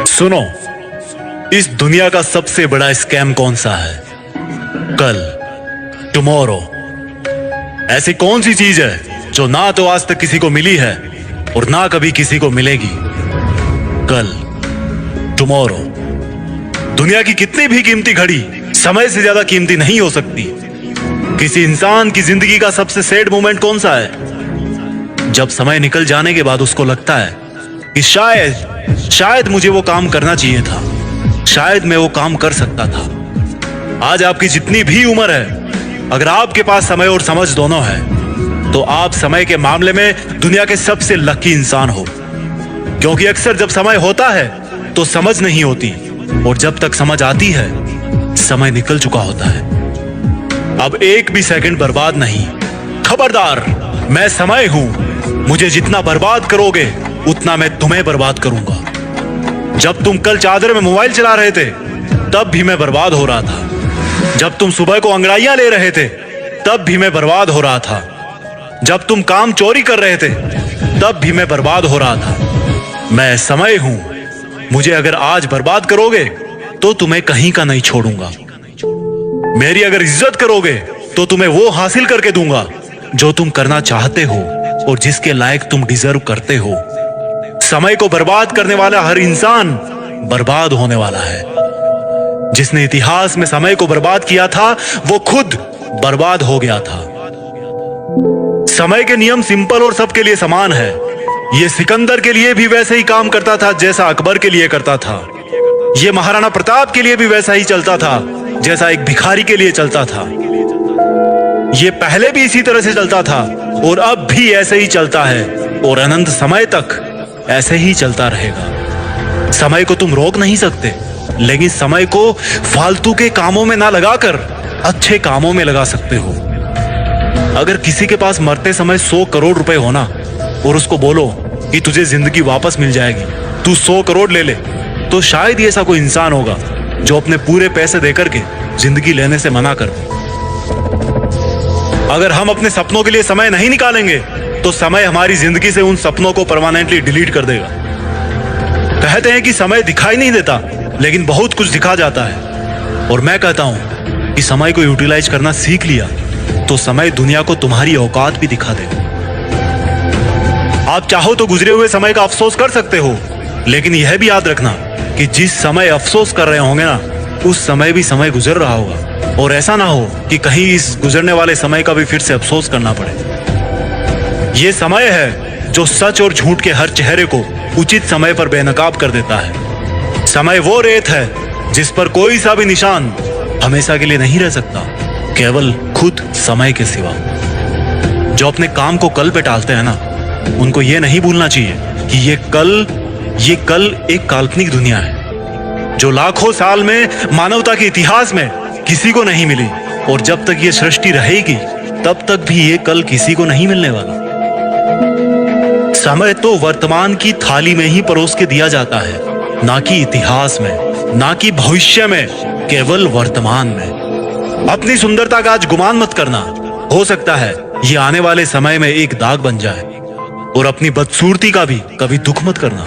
सुनो, इस दुनिया का सबसे बड़ा स्कैम कौन सा है? कल, टुमारो। ऐसी कौन सी चीज है जो ना तो आज तक किसी को मिली है और ना कभी किसी को मिलेगी? कल, टुमारो। दुनिया की कितनी भी कीमती घड़ी समय से ज्यादा कीमती नहीं हो सकती। किसी इंसान की जिंदगी का सबसे सैड मोमेंट कौन सा है? जब समय निकल जाने के बाद उसको लगता है कि शायद मुझे वो काम करना चाहिए था, शायद मैं वो काम कर सकता था। आज आपकी जितनी भी उम्र है, अगर आपके पास समय और समझ दोनों है तो आप समय के मामले में दुनिया के सबसे लकी इंसान हो। क्योंकि अक्सर जब समय होता है तो समझ नहीं होती, और जब तक समझ आती है समय निकल चुका होता है। अब एक भी सेकंड बर्बाद नहीं। खबरदार, मैं समय हूं। मुझे जितना बर्बाद करोगे उतना मैं तुम्हें बर्बाद करूंगा। जब तुम कल चादर में मोबाइल चला रहे थे तब भी मैं बर्बाद हो रहा था। जब तुम सुबह को अंगड़ाइयां ले रहे थे तब भी मैं बर्बाद हो रहा था। जब तुम काम चोरी कर रहे थे तब भी मैं बर्बाद हो रहा था। मैं समय हूं। मुझे अगर आज बर्बाद करोगे तो तुम्हें कहीं का नहीं छोड़ूंगा। मेरी अगर इज्जत करोगे तो तुम्हें वो हासिल करके दूंगा जो तुम करना चाहते हो और जिसके लायक तुम डिजर्व करते हो। समय को बर्बाद करने वाला हर इंसान बर्बाद होने वाला है। जिसने इतिहास में समय को बर्बाद किया था वो खुद बर्बाद हो गया था। समय के नियम सिंपल और सबके लिए समान है। ये सिकंदर के लिए भी वैसे ही काम करता था जैसा अकबर के लिए करता था। ये महाराणा प्रताप के लिए भी वैसा ही चलता था जैसा एक भिखारी के लिए चलता था। ये पहले भी इसी तरह से चलता था और अब भी ऐसे ही चलता है और अनंत समय तक ऐसे ही चलता रहेगा। समय को तुम रोक नहीं सकते, लेकिन समय को फालतू के कामों में ना लगाकर अच्छे कामों में लगा सकते हो। अगर किसी के पास मरते समय 100 करोड़ रुपए होना और उसको बोलो कि तुझे जिंदगी वापस मिल जाएगी, तू 100 करोड़ ले ले, तो शायद ही ऐसा कोई इंसान होगा जो अपने पूरे पैसे देकर के जिंदगी लेने से मना कर दे। अगर हम अपने सपनों के लिए समय नहीं निकालेंगे तो समय हमारी जिंदगी से उन सपनों को परमानेंटली डिलीट कर देगा। कहते हैं कि समय दिखाई नहीं देता, लेकिन बहुत कुछ दिखा जाता है। और मैं कहता हूं कि समय को यूटिलाइज करना सीख लिया तो समय दुनिया को तुम्हारी औकात भी दिखा देगा। आप चाहो तो गुजरे हुए समय का अफसोस कर सकते हो, लेकिन यह भी याद रखना कि जिस समय अफसोस कर रहे होंगे ना, उस समय भी समय गुजर रहा होगा। और ऐसा ना हो कि कहीं इस गुजरने वाले समय का भी फिर से अफसोस करना पड़े। यह समय है जो सच और झूठ के हर चेहरे को उचित समय पर बेनकाब कर देता है। समय वो रेत है जिस पर कोई सा भी निशान हमेशा के लिए नहीं रह सकता, केवल खुद समय के सिवा। जो अपने काम को कल पे टालते हैं ना, उनको यह नहीं भूलना चाहिए कि ये कल एक काल्पनिक दुनिया है जो लाखों साल में मानवता के इतिहास में किसी को नहीं मिली, और जब तक ये सृष्टि रहेगी तब तक भी ये कल किसी को नहीं मिलने वाला। समय तो वर्तमान की थाली में ही परोस के दिया जाता है, ना कि इतिहास में, ना कि भविष्य में, केवल वर्तमान में। अपनी सुंदरता का आज गुमान मत करना। हो सकता है ये आने वाले समय में एक दाग बन जाए। और अपनी बदसूरती का भी कभी दुख मत करना।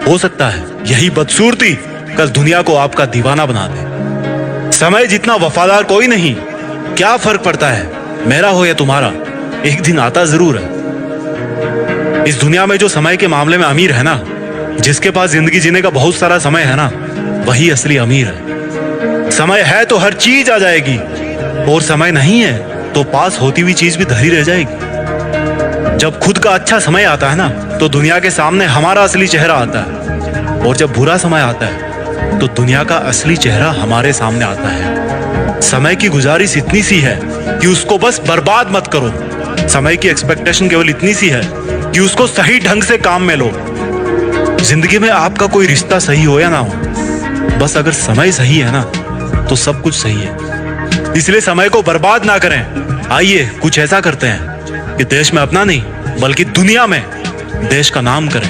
हो सकता है यही बदसूरती कल दुनिया को आपका दीवाना बना दे। समय जितना वफादार कोई नहीं। क्या फर्क पड़ता है मेरा हो या तुम्हारा, एक दिन आता जरूर है। इस दुनिया में जो समय के मामले में अमीर है ना, जिसके पास जिंदगी जीने का बहुत सारा समय है ना, वही असली अमीर है। समय है तो हर चीज आ जाएगी, और समय नहीं है तो पास होती हुई चीज भी धरी रह जाएगी। जब खुद का अच्छा समय आता है ना, तो दुनिया के सामने हमारा असली चेहरा आता है, और जब बुरा समय आता है तो दुनिया का असली चेहरा हमारे सामने आता है। समय की गुजारिश इतनी सी है कि उसको बस बर्बाद मत करो। समय की एक्सपेक्टेशन केवल इतनी सी है कि उसको सही ढंग से काम में लो। जिंदगी में आपका कोई रिश्ता सही हो या ना हो, बस अगर समय सही है ना तो सब कुछ सही है। इसलिए समय को बर्बाद ना करें। आइए कुछ ऐसा करते हैं कि देश में अपना नहीं बल्कि दुनिया में देश का नाम करें।